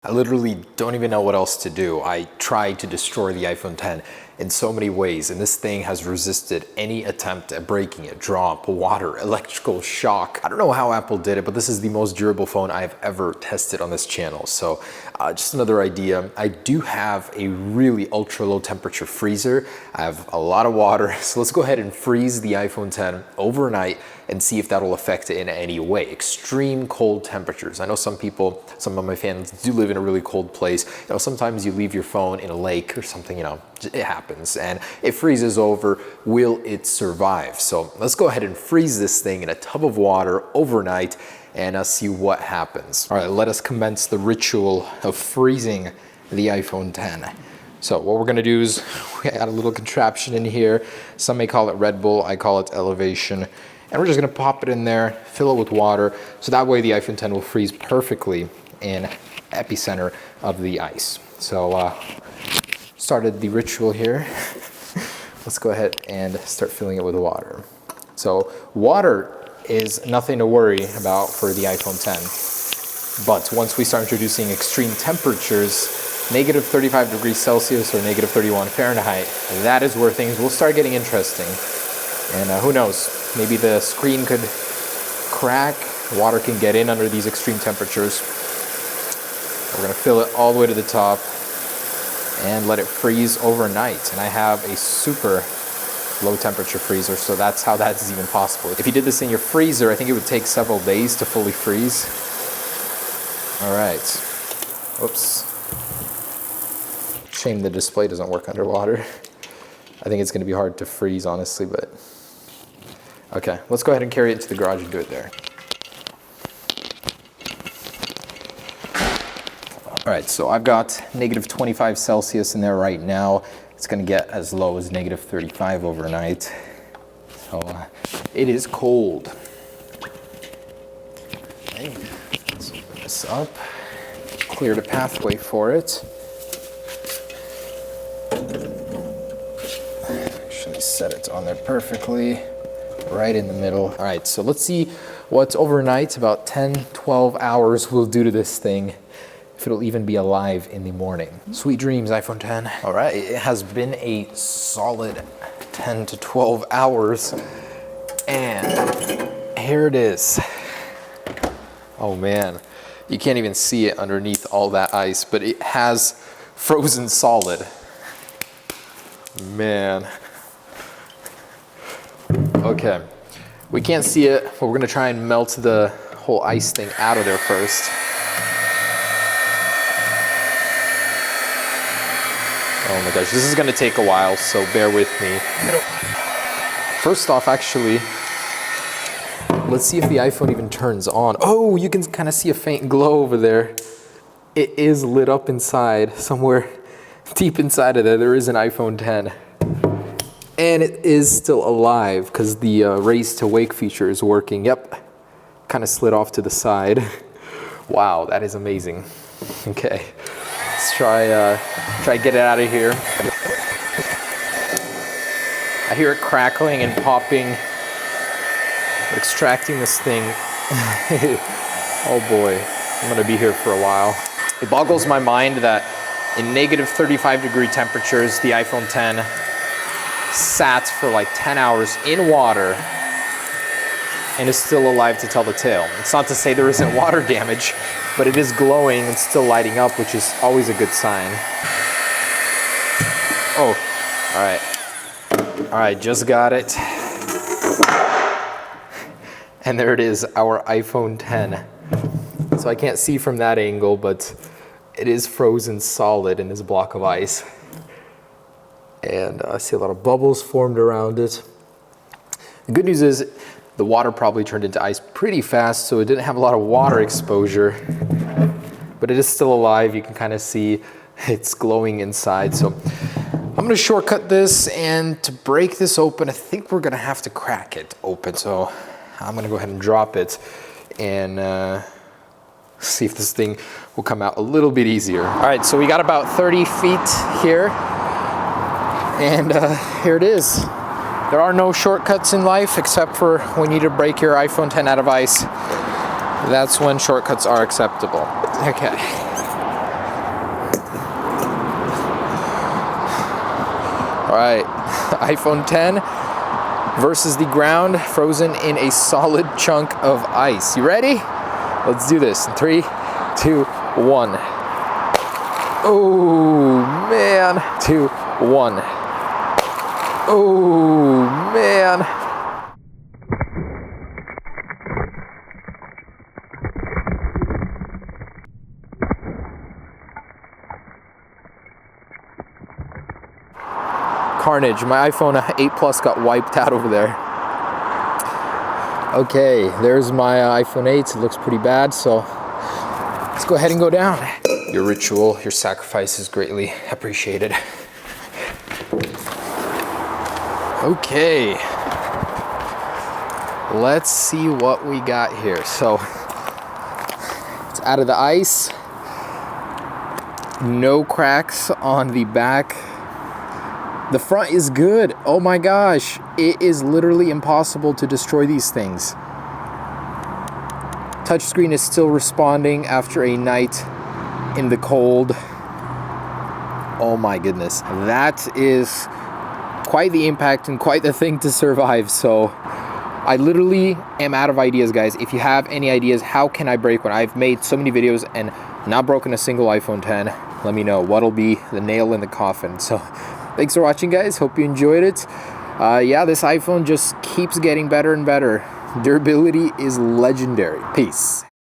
I literally don't even know what else to do. I tried to destroy the iPhone X in so many ways, and this thing has resisted any attempt at breaking it. Drop, water, electrical shock. I don't know how Apple did it, but this is the most durable phone I've ever tested on this channel. So just another idea. I do have a really ultra low temperature freezer. I have a lot of water. So let's go ahead and freeze the iPhone X overnight and see if that'll affect it in any way. Extreme cold temperatures. I know some people, some of my fans do live in a really cold place. You know, sometimes you leave your phone in a lake or something, you know, it happens and it freezes over. Will it survive? So let's go ahead and freeze this thing in a tub of water overnight and see what happens. All right, let us commence the ritual of freezing the iPhone X. So what we're gonna do is we got a little contraption in here. Some may call it Red Bull, I call it Elevation. And we're just gonna pop it in there, fill it with water, so that way the iPhone X will freeze perfectly in epicenter of the ice. So started the ritual here. Let's go ahead and start filling it with water. So water is nothing to worry about for the iPhone X. But once we start introducing extreme temperatures, negative 35 degrees Celsius or negative 31 Fahrenheit, that is where things will start getting interesting. And who knows, maybe the screen could crack, water can get in under these extreme temperatures. We're gonna fill it all the way to the top and let it freeze overnight. And I have a super low temperature freezer, so that's how that's even possible. If you did this in your freezer, I think it would take several days to fully freeze. All right, oops. Shame the display doesn't work underwater. I think it's gonna be hard to freeze, honestly, but okay, let's go ahead and carry it to the garage and do it there. All right, so I've got negative 25 Celsius in there right now. It's gonna get as low as negative 35 overnight. So it is cold. Okay, let's open this up, clear the pathway for it. Actually set it on there perfectly. Right in the middle. All right, so let's see what overnight, about 10, 12 hours will do to this thing, if it'll even be alive in the morning. Sweet dreams, iPhone X. All right, it has been a solid 10 to 12 hours, and here it is. Oh man, you can't even see it underneath all that ice, but it has frozen solid. Man. Okay, we can't see it, but we're gonna try and melt the whole ice thing out of there first. Oh my gosh, this is gonna take a while, so bear with me. First off, actually, let's see if the iPhone even turns on. Oh, you can kind of see a faint glow over there. It is lit up inside, somewhere deep inside of there. There is an iPhone X. And it is still alive because the raise to wake feature is working. Yep, kind of slid off to the side. Wow, that is amazing. Okay, let's try get it out of here. I hear it crackling and popping, extracting this thing. Oh boy, I'm gonna be here for a while. It boggles my mind that in negative 35 degree temperatures, the iPhone X sat for like 10 hours in water and is still alive to tell the tale. It's not to say there isn't water damage, but it is glowing and still lighting up, which is always a good sign. Oh, all right. All right, just got it. And there it is, our iPhone X. So I can't see from that angle, but it is frozen solid in this block of ice. And I see a lot of bubbles formed around it. The good news is the water probably turned into ice pretty fast, so it didn't have a lot of water exposure, but it is still alive. You can kind of see it's glowing inside. So I'm gonna shortcut this, and to break this open, I think we're gonna have to crack it open. So I'm gonna go ahead and drop it and see if this thing will come out a little bit easier. All right, so we got about 30 feet here. And here it is. There are no shortcuts in life except for when you need to break your iPhone X out of ice. That's when shortcuts are acceptable. Okay. right, iPhone 10 versus the ground, frozen in a solid chunk of ice. You ready? Let's do this. 3, 2, 1. Oh man. 2, 1. Oh man. Carnage. My iPhone 8 Plus got wiped out over there. Okay, there's my iPhone 8. It looks pretty bad, so let's go ahead and go down. Your ritual, your sacrifice is greatly appreciated. Okay, let's see what we got here. So it's out of the ice. No cracks on the back. The front is good. Oh my gosh. It is literally impossible to destroy these things. Touchscreen is still responding after a night in the cold. Oh my goodness. That is quite the impact and quite the thing to survive. So I literally am out of ideas, guys. If you have any ideas, how can I break one? I've made so many videos and not broken a single iPhone 10. Let me know what'll be the nail in the coffin. So thanks for watching, guys. Hope you enjoyed it. Yeah, this iPhone just keeps getting better and better. Durability is legendary. Peace.